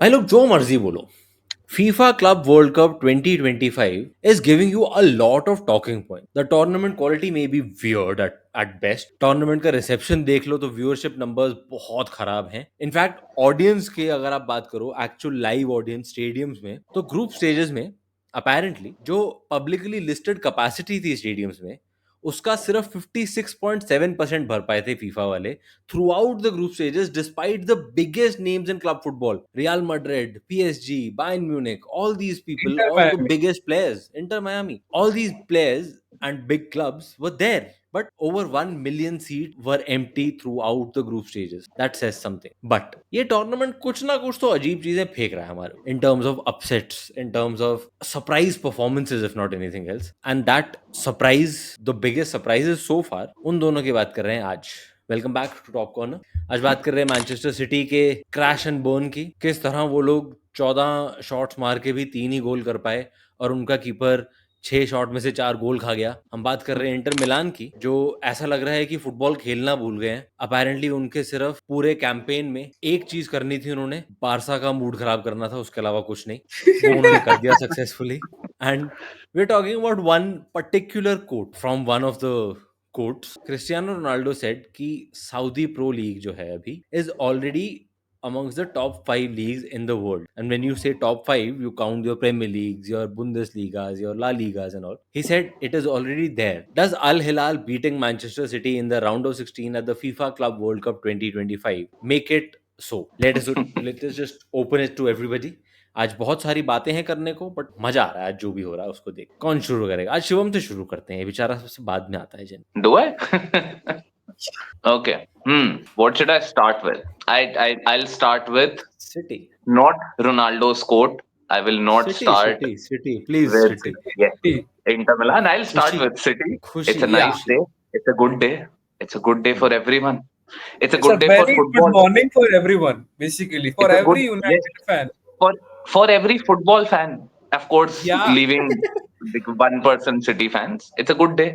भाई लोग जो मर्जी बोलो, FIFA Club World Cup 2025 is giving you a lot of talking points. The tournament quality may be weird at best. Tournament का reception देख लो तो व्यूअरशिप नंबर्स बहुत खराब हैं. इनफैक्ट ऑडियंस के अगर आप बात करो, एक्चुअल लाइव ऑडियंस स्टेडियम्स में, तो ग्रुप स्टेजेस में अपेरेंटली जो पब्लिकली लिस्टेड कैपेसिटी थी स्टेडियम्स में, उसका सिर्फ 56.7% भर पाए थे फीफा वाले throughout the group stages, despite the biggest names in club football: Real Madrid, PSG, Bayern Munich, all these people, inter all the Miami. biggest players, Inter Miami, all these players and big clubs were there. But over 1 million seats were empty throughout the group stages. That says something. But ये tournament कुछ ना कुछ तो अजीब चीजें फेंक रहा है हमारे, in terms of upsets, in terms of surprise performances, if not anything else. And that surprise, the biggest surprises so far, उन दोनों की बात कर रहे हैं आज. Welcome back to top corner. आज बात कर रहे हैं मैनचेस्टर सिटी के क्रैश एंड बर्न की. किस तरह वो लोग 14 शॉट्स मार के भी 3 ही गोल कर पाए और उनका कीपर 6 शॉट में से 4 गोल खा गया. हम बात कर रहे हैं इंटर मिलान की, जो ऐसा लग रहा है कि फुटबॉल खेलना भूल गए हैं. अपेरेंटली उनके सिर्फ पूरे कैंपेन में एक चीज करनी थी, उन्होंने बारसा का मूड खराब करना था, उसके अलावा कुछ नहीं. वो उन्होंने कर दिया successfully. And we are talking about one particular quote from one of the quotes. Cristiano Ronaldo said कि सऊदी प्रो लीग जो है अभी is already amongst the top 5 leagues in the world. And when you say top 5, you count your Premier Leagues, your Bundesligas, your La Ligas and all. He said it is already there. Does Al Hilal beating Manchester City in the round of 16 at the FIFA Club World Cup 2025 make it so? Let us just open it to everybody. आज बहुत सारी बातें हैं करने को, but मजा आ रहा है आज जो भी हो रहा है उसको देख. कौन शुरू करेगा? आज शिवम से शुरू करते हैं, ये बेचारा सबसे बाद में आता है. जन Do I? Okay. What should I start with? I'll start with city not Ronaldo's quote. I will not city start city city please with city. yes, Inter Milan. I'll start खुशी with City. खुशी It's a nice खुशी. day. It's a good day. It's a good day for everyone. It's a It's a good day for very good football. morning for everyone, basically, for It's a good every yes United fan. for for every football fan. Of course, Yeah, leaving the one person City fans. It's a good day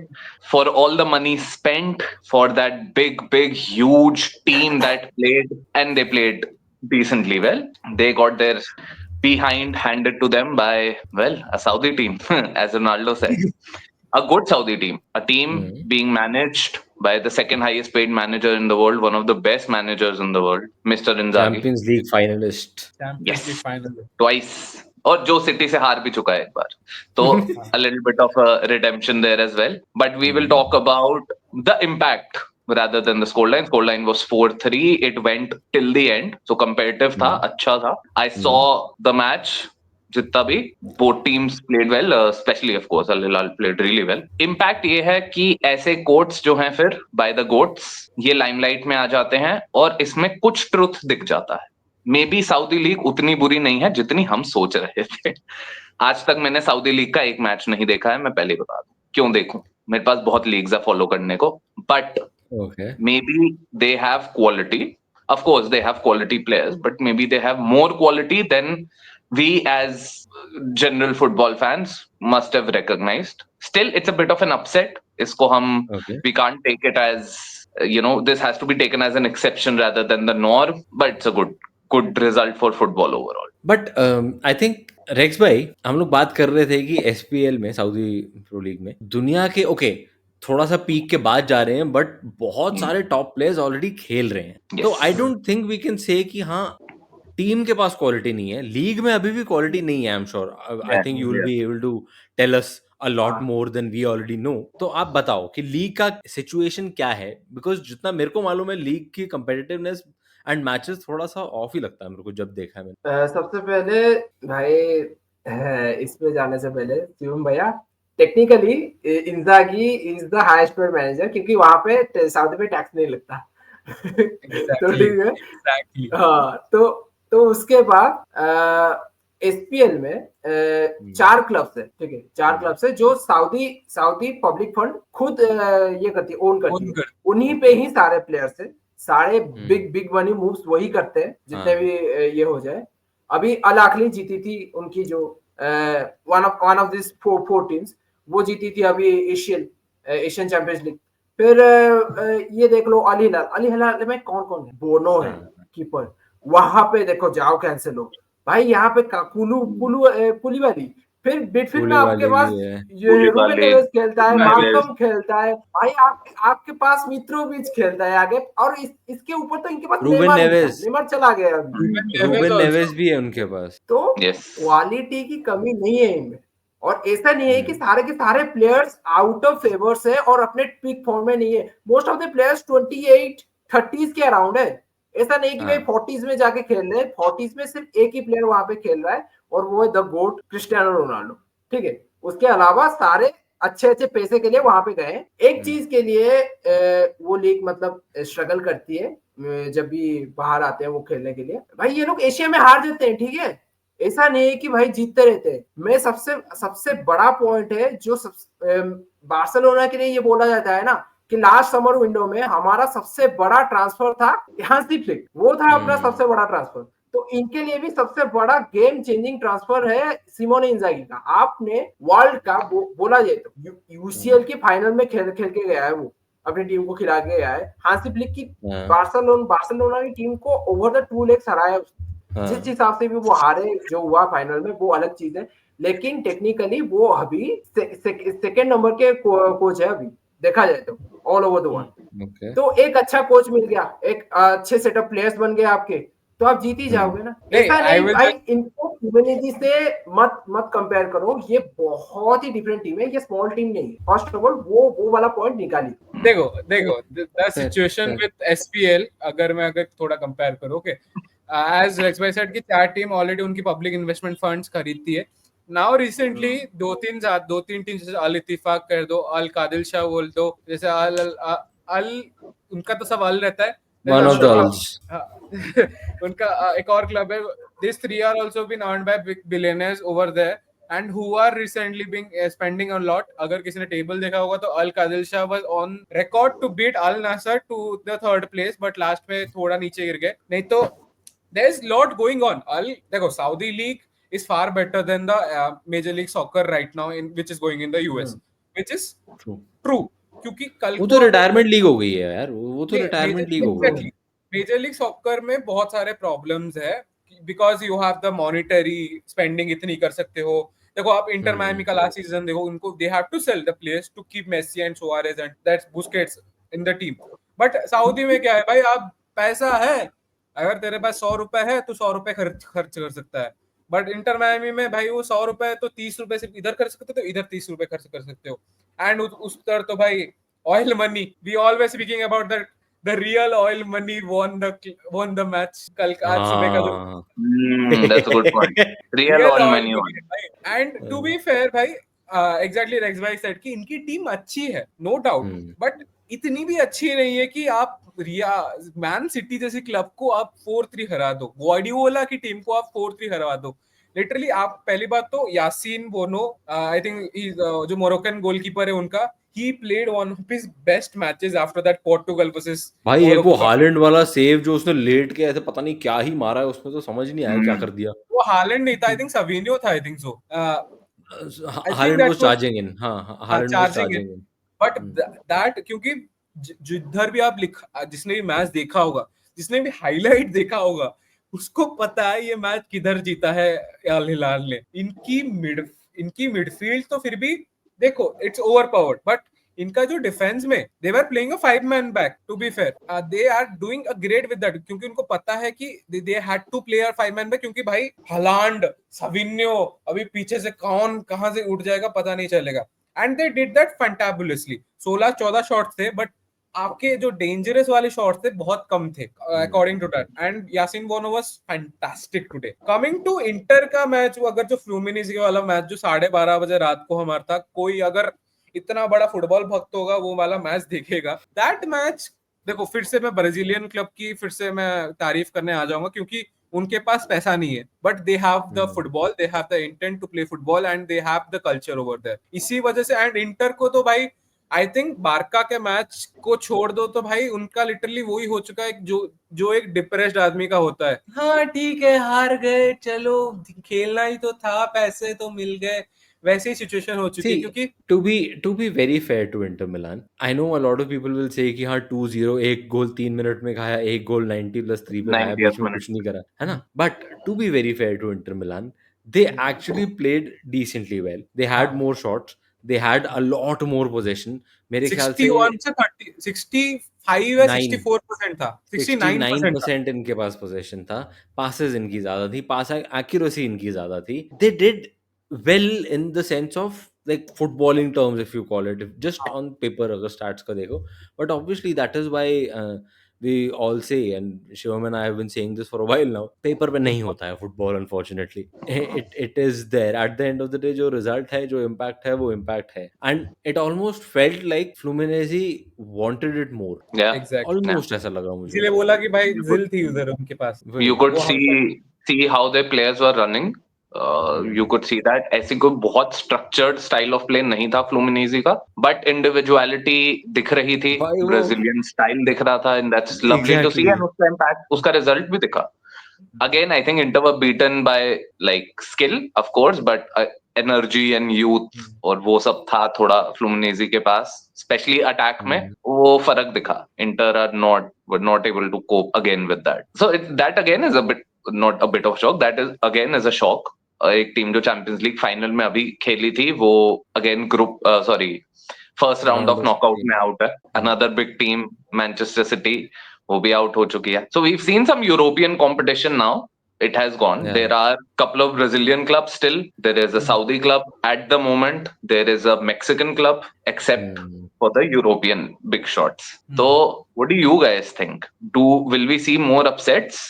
for all the money spent for that big, huge team that played and they played decently well. They got their behind handed to them by well a Saudi team, as Ronaldo said. A good Saudi team, a team hmm. being managed by the second highest paid manager in the world, one of the best managers in the world, Mr. Inzaghi. Champions league finalist. Champions League Yes, final. twice. और जो city से हार भी चुका है एक बार, तो a little bit of a redemption there as well. But we will talk about the impact rather than the scoreline. Scoreline was 4-3. It went till the end, so competitive था, अच्छा था. I saw the match. जितना भी both teams played well, especially of course Al Hilal played really well. Impact ये है कि ऐसे quotes जो हैं फिर by the goats ये limelight में आ जाते हैं और इसमें कुछ truth दिख जाता है. मे बी सऊदी लीग उतनी बुरी नहीं है जितनी हम सोच रहे थे. आज तक मैंने सऊदी लीग का एक मैच नहीं देखा है, मैं पहले बता दूं. क्यों देखूं, मेरे पास बहुत लीग्स है फॉलो करने को. But okay. May be they have quality. Of course, they have quality players, but maybe they have more quality than we as general football fans must have recognized. Still, it's a bit of an upset. इसको हम okay. we can't take it as this has to be taken as an exception rather than the norm. But it's a good result for football overall. But I think Rex भाई, हम लोग बात कर रहे थे कि एसपीएल में, Saudi pro league में, दुनिया के ओके थोड़ा सा पीक के बाद जा रहे हैं, बट बहुत सारे टॉप प्लेयर्स ऑलरेडी खेल रहे हैं. तो Yes. I don't think we can say कि हाँ टीम के पास क्वालिटी नहीं है. लीग में अभी भी क्वालिटी नहीं है. I am sure, I think you will be able to tell us a lot more than we already know. तो आप बताओ कि लीग का सिचुएशन क्या है, बिकॉज जितना मेरे को मालूम है लीग की कंपेटिटिवनेस एंड मैचेस थोड़ा सा ऑफ ही लगता है मेरे को जब देखा है मैंने. सबसे पहले भाई, इसमें जाने से पहले शिवम भैया, technically इंजागी is the highest paid manager, क्योंकि वहां पे सऊदी में टैक्स नहीं लगता. तो ठीक है. Exactly. हाँ, तो उसके बाद एसपीएल में 4 क्लब्स है. ठीक है, 4 क्लब्स है जो सऊदी पब्लिक फंड खुद ये करती है, ओन करती है. उन्हीं पे ही सारे प्लेयर्स है. सारे बिग मनी मूव्स वही करते हैं, जितने भी ये हो जाए. अभी अल अहली जीती थी, उनकी जो one of this four teams, वो जीती थी अभी एशियन चैंपियंस लीग. फिर ये देख लो अल हिलाल में कौन कौन है. बोनो है कीपर. वहां पे देखो जाओ कैंसेलो. भाई यहाँ पे पुलीवाली, फिर मिडफील्ड में गोली आपके वाली पास भी है। ये रूबेन Koulibaly, नेवेस खेलता है, Neves, मार्कम खेलता है भाई, आपके पास मित्रोविच खेलता है आगे, और इसके ऊपर तो इनके पास रूबेन नेमार भी था, नेवेस, नेमार चला गया अभी। Ruben Neves Ruben also. Neves भी है उनके पास। तो yes. क्वालिटी की कमी नहीं है इनमें, और ऐसा नहीं है कि सारे के सारे प्लेयर्स आउट ऑफ फेवर्स है और अपने पीक फॉर्म में नहीं है। Most of the players 28 30s के अराउंड है, ऐसा नहीं कि भाई हाँ 40s में जाके खेल रहे हैं। 40s में सिर्फ एक ही प्लेयर वहां पे खेल रहा है, और वो है द गोट क्रिस्टियानो रोनाल्डो, ठीक है। उसके अलावा सारे अच्छे अच्छे पैसे के लिए वहां पे गए। एक चीज के लिए वो लीग मतलब स्ट्रगल करती है जब भी बाहर आते हैं वो खेलने के लिए, भाई ये लोग एशिया में हार जाते हैं, ठीक है, ऐसा नहीं है कि भाई जीतते रहते हैं। मैं सबसे सबसे बड़ा पॉइंट है जो बार्सिलोना के लिए ये बोला जाता है ना कि लास्ट समर विंडो में हमारा सबसे बड़ा ट्रांसफर था हांसी फ्लिक, वो था अपना सबसे बड़ा ट्रांसफर। तो इनके लिए भी सबसे बड़ा गेम चेंजिंग ट्रांसफर है सिमोने इंजागी का। आपने वर्ल्ड का बोला जाए तो यूसीएल के फाइनल में खेल खेल के गया है वो, अपनी टीम को खिला के गया है। हांसी फ्लिक की हाँ बार्सिलोना की टीम को ओवर द 2 लेग्स हराया हाँ जिस हिसाब से भी वो हारे जो हुआ फाइनल में वो अलग चीज है, लेकिन टेक्निकली वो अभी सेकेंड नंबर के कोच है अभी, देखा जाए तो all over the world. Okay. तो एक अच्छा कोच मिल गया, एक अच्छे सेटअप प्लेयर्स बन गए आपके, तो आप जीत ही जाओगे ना। नहीं, ऐसा I नहीं will भाई, इनको ह्यूमैनिटी से मत कंपेयर करो, ये बहुत ही डिफरेंट टीम है, ये स्मॉल टीम नहीं है। फर्स्ट ऑफ ऑल वो वाला पॉइंट निकाली। देखो the Fair, situation fair. With SPL, अगर थोड़ा कंपेयर करो, ओके, एज रेक्स भाई सेड कि 4 टीम ऑलरेडी उनकी पब्लिक इन्वेस्टमेंट फंड्स खरीदती है। नाउ रिसेंटली दो तीन टीम जैसे अल इत्तिफाक कर दो, अल कादिल शाह बोल दो, जैसे अल उनका तो सब अल रहता है, One of the Alls. उनका एक और क्लब है। This 3 are also been earned by billionaires over there and who are recently being spending a lot. अगर किसी ने टेबल देखा होगा तो अल कादिल Shah was on record to beat Al Nassr to the 3rd place, but last में थोड़ा नीचे गिर गए। नहीं तो there is lot going on. देखो Saudi league is far better than the major league soccer right now in which is going in the US, which is True. true, क्योंकि कल वो को तो रिटायरमेंट लीग हो गई है यार, वो तो रिटायरमेंट लीग हो गई है। मेजर लीग सॉकर में बहुत सारे प्रॉब्लम्स है because you have the monetary spending इतनी कर सकते हो। देखो आप इंटर मायमी का लास्ट सीजन देखो, उनको they have to sell the players to keep Messi and Suarez and that's Busquets in the team. But Saudi में क्या है भाई, आप पैसा है, अगर तेरे पास 100 रुपए है तो 100 रुपए खर्च कर सकता है। बट इंटर मायमी में भाई वो 100 रुपए तो 30 रुपए सिर्फ इधर कर सकते हो, तो इधर 30 रुपए खर्च कर सकते हो। एंड उस तरह तो भाई oil money, we always speaking about that the real oil money won the match कल आज सुबह का जो That's a good point. Real oil money on it. and to be fair भाई exactly रेक्स भाई said कि इनकी टीम अच्छी है no doubt, but इतनी भी अच्छी नहीं है कि आप मैन सिटी जैसी क्लब को आप 4-3 हरा दो, ग्वार्डियोला की टीम को आप 4-3 हरा दो। लिटरली आप पहली बात तो यासीन बोनो, आई थिंक जो मोरक्कन गोलकीपर है उनका, he played one of his best matches after that Portugal versus भाई एक वो Morocco. हालैंड वाला सेव जो उसने लेट के ऐसे पता नहीं क्या ही मारा है उसमें, तो समझ नहीं आया क्या कर दिया। वो हालैंड नहीं था, आई थिंक सविनियो था, I think so. Haaland was charging in, हां Haaland was charging charging in. But that क्योंकि जिधर भी आप जिसने भी मैच देखा होगा, जिसने भी हाईलाइट देखा होगा, उसको पता है ये मैच किधर जीता है अल हिलाल ने। इनकी मिडफील्ड तो फिर भी देखो इट्स ओवरपावर्ड, बट इनका जो डिफेंस में they were playing a 5 man back, to be fair they are doing a great with that, क्योंकि उनको पता है कि they had to play a 5 man back, क्योंकि भाई हलांड सविन्यो अभी पीछे से कौन कहां से उठ जाएगा पता नहीं चलेगा। And they did that fantabulously. 16-14 shots थे, बट आपके जो डेंजरस वाले शॉट्स थे बहुत कम थे according to that, and Yassine Bounou was fantastic today. Coming to Inter का मैच, अगर जो फ्लूमिनीज वाला मैच जो 12:30 बजे रात को हमारा था, कोई अगर इतना बड़ा फुटबॉल भक्त होगा वो वाला मैच देखेगा। दैट मैच देखो, फिर से मैं ब्राजीलियन क्लब की फिर से मैं तारीफ करने आ जाऊंगा, क्योंकि उनके पास पैसा नहीं है, but they have the football, they have the intent to play football and they have the culture over there. इसी वजह से एंड इंटर को तो भाई आई थिंक बारका के मैच को छोड़ दो तो भाई उनका लिटरली वही हो चुका है जो एक डिप्रेस्ड आदमी का होता है। हाँ ठीक है हार गए, चलो खेलना ही तो था, पैसे तो मिल गए, वैसे ही सिचुएशन हो चुकी है, See, क्योंकि to be very fair to Inter Milan, I know a lot of people will say कि हाँ 2-0 एक गोल 3 मिनट में खाया, एक गोल 90+3 पे खाया, 90th बीच में minute. कुछ नहीं करा, है ना? But to be very fair to Inter Milan, they actually played decently well. They had more shots. They had a lot more possession. मेरे ख्याल से 61 से 30 65 या 9 64% था, 69% था। 69% इनके पास पोजेशन था, पासेस इनकी ज्यादा थी, पास एक्यूरेसी इनकी ज्यादा थी, they did well in the sense of like footballing terms if you call it, just on paper अगर स्टैट्स का देखो, but obviously that is why we all say, and Shivam and I have been saying this for a while now, paper पे नहीं होता है football unfortunately, it is there at the end of the day, जो result है, जो impact है, वो impact है, and it almost felt like Fluminense wanted it more. Yeah. Exactly, almost ऐसा लगा मुझे, इसीलिए बोला कि भाई जिल थी उधर उनके पास। वही You could वो see how their players were running. You could see that ऐसी कोई बहुत structured style of play नहीं था फ्लूमिनेजी का, but individuality दिख रही थी, भाई वो Brazilian style दिख रहा था, and that's lovely to see, exactly and उसका impact, उसका result भी दिखा. Again, I think Inter were beaten by like skill, of course, but energy and youth और वो सब था थोड़ा फ्लूमिनेजी के पास, especially attack में वो फर्क दिखा. Inter were not able to cope again with that. So that again is a bit, not a bit of shock. That is again is a shock. एक टीम जो चैंपियंस लीग फाइनल में अभी खेली थी, वो again group first round of knockout में out है. Another big team Manchester City, वो भी आउट हो चुकी है. So we have seen some European competition now. It has gone. Yeah. There are couple of Brazilian clubs still. There is a Saudi club at the moment. There is a Mexican club, except for the European big shots. So, what do you guys think? Will we see more upsets,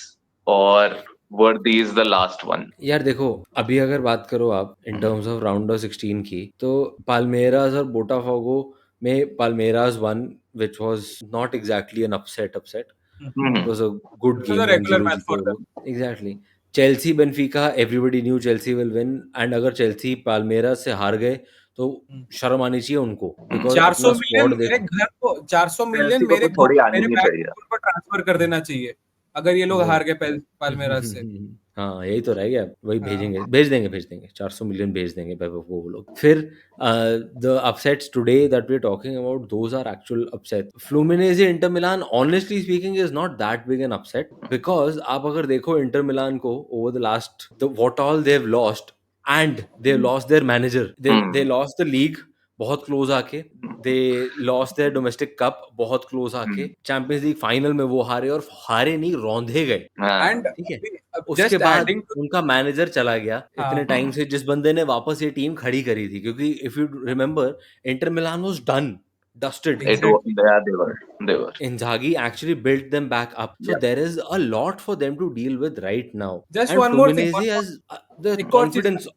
or were these the last one? यार देखो, अभी अगर बात करो आप in terms of round of 16 की, तो Palmeiras और बोटाफोगो में Palmeiras one, which was not exactly an upset. It was a good It was game, a regular 1-0 match for जीते them. वो. Exactly. Chelsea Benfica, everybody knew Chelsea will win, and अगर Chelsea Palmeiras से हार गए तो शर्म आनी चाहिए उनको, because 400 अपना मिलियन स्क्वाड मेरे देखो. घर को, 400 मिलियन Chelsea को मेरे तो थोड़ी आनी मेरे ही बैंक चाहिए. अकाउंट पर ट्रांसफर कर देना चाहिए अगर ये लोग वही. हार गए पाल्मेरास से। हाँ यही तो रह गया, वही भेज देंगे 400 मिलियन भेज देंगे वो लोग. फिर the upsets today that we are talking about, those are actual upset. Fluminense Inter Milan, honestly speaking, is not that big an upset, because आप अगर देखो इंटर मिलान को over the last, what all they have lost, and they have lost their manager, they lost the league बहुत close आके, they lost their domestic cup बहुत close आके, Champions League final में वो हारे, और हारे नहीं, रौंदे गए. एंड ठीक है, उसके बाद उनका मैनेजर चला गया इतने टाइम से, जिस बंदे ने वापस ये टीम खड़ी करी थी, क्योंकि if you remember Inter Milan was done, dusted. They were. Inzaghi actually built them back up. So there is a lot for them to deal with right now. Just and one more thing, Fluminense has the एक और चीज confidence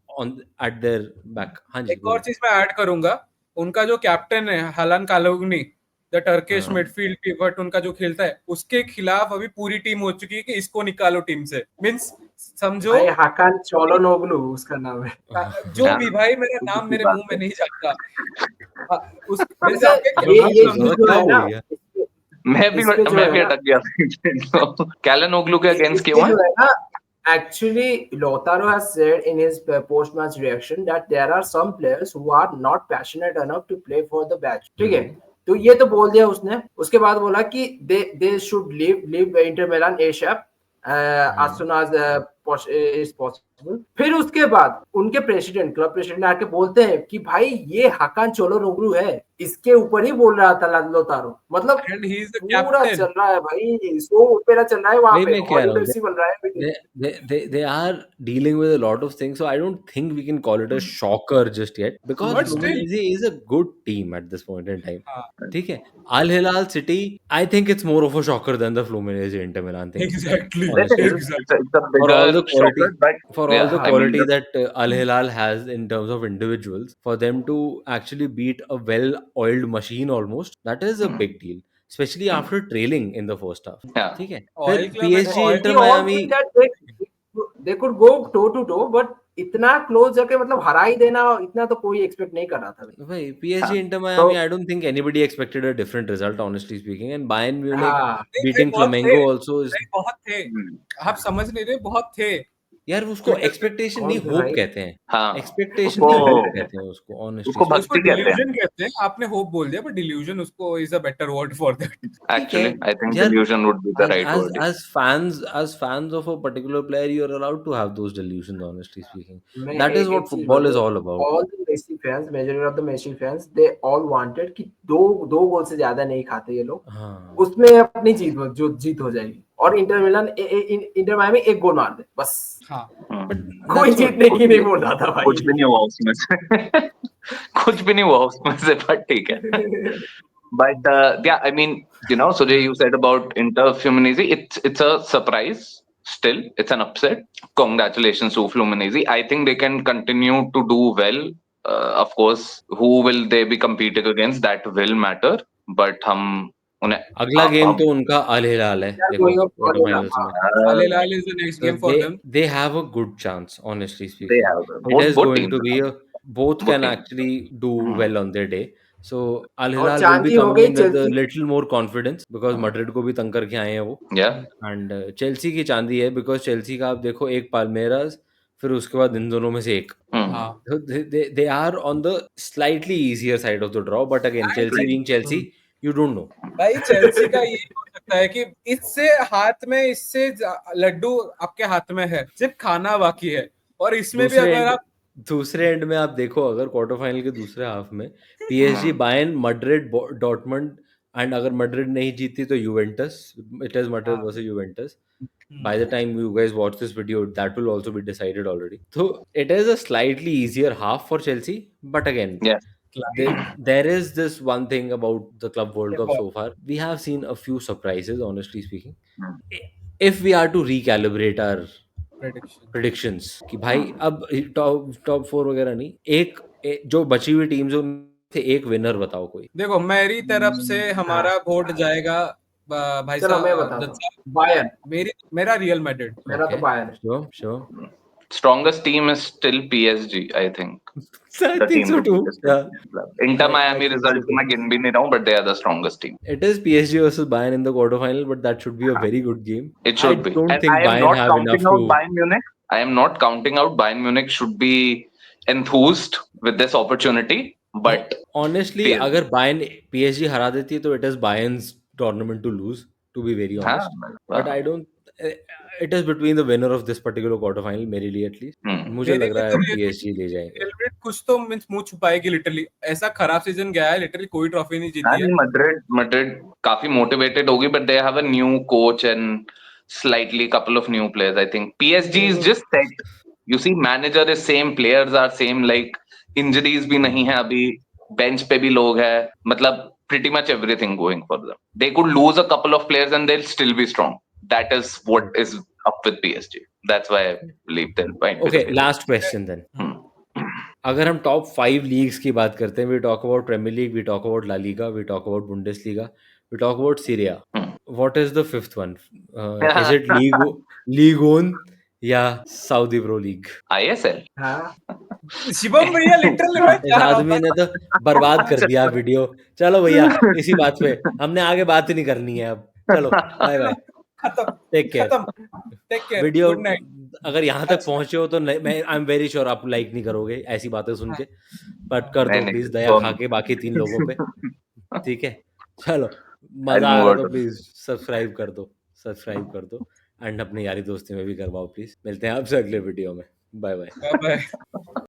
at their back. हाँ जी, एक और चीज मैं add करूंगा, उनका जो कैप्टन है Hakan Calhanoglu, the Turkish midfield pivot, उनका जो खेलता है, उसके खिलाफ अभी पूरी टीम हो चुकी है कि इसको निकालो टीम से. मींस समझो, हाकान चोलोनोग्लू उसका नाम है. जो भी भाई, मेरा नाम मेरे मुंह में नहीं जाता. उस ये मैं भी अटक गया. कैलेनोग्लू के अगेंस्ट क्यों है? Actually, Lautaro has said in his post-match reaction that there are some players who are not passionate enough to play for the badge. ठीक है, तो ये तो बोल दिया उसने. उसके बाद बोला कि they should leave Inter Milan ASAP as soon as is possible. फिर उसके बाद उनके क्लब प्रेसिडेंट आके बोलते हैं कि भाई ये हाकान चोलोनोग्लू है, इसके ऊपर ही बोल रहा था लोतारो. मतलब पूरा चल रहा है भाई, सो ओपेरा चल रहा है वहां पे, हॉलीवुड सी बन रहा है. They are dealing with a lot of things, so I don't think we can call it a shocker just yet, because Fluminense is a good team at this point in time. ठीक है, Al Hilal City, I think it's more of a shocker than the Fluminense Inter Milan thing. Exactly. For all the quality that Al Hilal has in terms of individuals, for them to actually beat a well-oiled machine almost, that is a big deal, especially after trailing in the first half. ठीक है, फिर PSG Inter Miami, they could go toe to toe, but इतना close जाके मतलब हरा ही देना, इतना तो कोई एक्सपेक्ट नहीं कर रहा था भाई. PSG Inter Miami, I don't think anybody expected a different result, honestly speaking, and Bayern Munich beating Flamengo also is बहुत थे. आप समझ नहीं रहे, बहुत थे. यार उसको एक्सपेक्टेशन नहीं, कौन थे होप भाई? कहते हैं। हाँ एक्सपेक्टेशन उसको नहीं, होप कहते हैं उसको ऑनेस्टली उसको स्पीकिंग। उसको भक्ति कहते हैं डिल्यूजन कहते हैं, आपने होप बोल दिया, पर डिल्यूजन उसको is a better word for that. ठीक है एक्चुअली आई थिंक यार, delusion would be the right as word. as fans as fans of a particular player, you are allowed to have those delusions, honestly speaking. मैं That is एक what चीज football बोलूं, is all about. all the Messi fans, majority of the Messi fans, they all wanted कि दो गोल से ज्यादा नहीं खाते ये लोग, हाँ उसमें अपनी जीत हो जाएगी, और इंटर मिलान इंटर मायामी एक गोल मार दे बस, हाँ but कोई that's what जीतने की नहीं बोल रहा था भाई। कुछ भी नहीं हुआ उसमें से कुछ भी नहीं हुआ उसमें से, but ठीक है. But yeah, I mean, Sujay, you said about Inter Fluminense. It's a surprise. Still, it's an upset. Congratulations to Fluminense. I think they can continue to do well. Of course, who will they be competing against? That will matter. But हम उन्हें अगला game हम तो उनका अल हिलाल है, यार देखो going up quarter for finals में। Al Hilal is the next So game for them. they have a good chance, honestly they speaking. have It both is both going teams to be have a, both both can teams. actually do well on their day. So Al और Hilal will be चांदी हो coming गई in with a Chelsea, little more confidence because Madrid को भी तंग करके आए हैं वो, Yeah. and चेल्सी की चांदी है because चेल्सी का आप देखो एक पाल्मेरास, फिर उसके बाद इन दोनों में से एक। हाँ So they are on the slightly easier side of the draw, but again Chelsea being Chelsea, you don't know. भाई, चेल्सी का ये हो सकता है कि इससे हाथ में, इससे लड्डू आपके हाथ में है, सिर्फ खाना बाकी है, और इसमें भी अगर आप दूसरे एंड में आप देखो, अगर क्वार्टर फाइनल के दूसरे हाफ में PSG, Bayern, Madrid, Dortmund, and अगर मैड्रिड नहीं जीती तो Juventus, it is Madrid versus Juventus. By the time you guys watch this video, that will also be decided already. So it is a slightly easier half for Chelsea, but again, Yeah. there is this one thing about the Club World Cup so far. We have seen a few surprises, honestly speaking. If we are to recalibrate our predictions कि भाई अब top 4 वगैरह नहीं, जो बची हुई teams है उनसे एक विनर बताओ कोई. देखो, मेरी तरफ से हमारा वोट जाएगा भाई चलो मैं साहब, बताता हूँ, बायर्न, मेरा रियल मैड्रिड। मेरा तो बायर्न है। Sure. Strongest team is still PSG, I think. I The think team so to too. beat is Yeah. Inter I Miami think result so too. मैं गिन भी नहीं रहा हूँ, but they are the strongest team. It is PSG versus Bayern in the quarterfinal, but that should be a very good game. It should I be. don't And think I am Bayern not have counting enough out to. Bayern Munich. I am not counting out Bayern Munich should be enthused with this opportunity, but Honestly, PSG. अगर Bayern PSG हरा देती है तो it is Bayern's tournament to lose, to be very हाँ, honest. But I don't. It is between the winner of this particular quarterfinal, मेरे लिए at least. मुझे मेरे लग रहा लिए है तो PSG ले जाएंगे. रियल मैड्रिड कुछ तो मींस मुंह छुपाएगी लिटरली, ऐसा खराब सीजन गया है, लिटरली कोई ट्रॉफी नहीं जीती है। Madrid काफी motivated होगी, but they have a new coach and slightly couple of new players. I think PSG is just set. You see, manager is same, players are same. Like injuries भी नहीं है अभी, bench पे भी लोग हैं, मतलब pretty much everything going for them. They could lose a couple of players and they'll still be strong. That is what is up with PSG. That's why I believe they'll find. Okay, last question then. अगर हम top 5 leagues की बात करते हैं, we talk about Premier League, we talk about La Liga, we talk about Bundesliga, we talk about Serie A. What is the fifth one? Is it Ligue one या Saudi pro League? ISL. Shivam भैया literally मैं इस आदमी ने तो बर्बाद कर दिया वीडियो. चलो भैया, इसी बात पे हमने आगे बात ही नहीं करनी है अब. चलो bye bye, take care. Video अगर यहाँ तक पहुंचे हो तो मैं आई एम वेरी श्योर आप लाइक नहीं करोगे ऐसी बातें सुन के, बट कर दो प्लीज, दया खा के बाकी 3 लोगों पे. ठीक है, चलो मजा आ रहा तो प्लीज सब्सक्राइब कर दो एंड अपने यारी दोस्ती में भी करवाओ प्लीज. मिलते हैं आपसे अगले वीडियो में. Bye bye.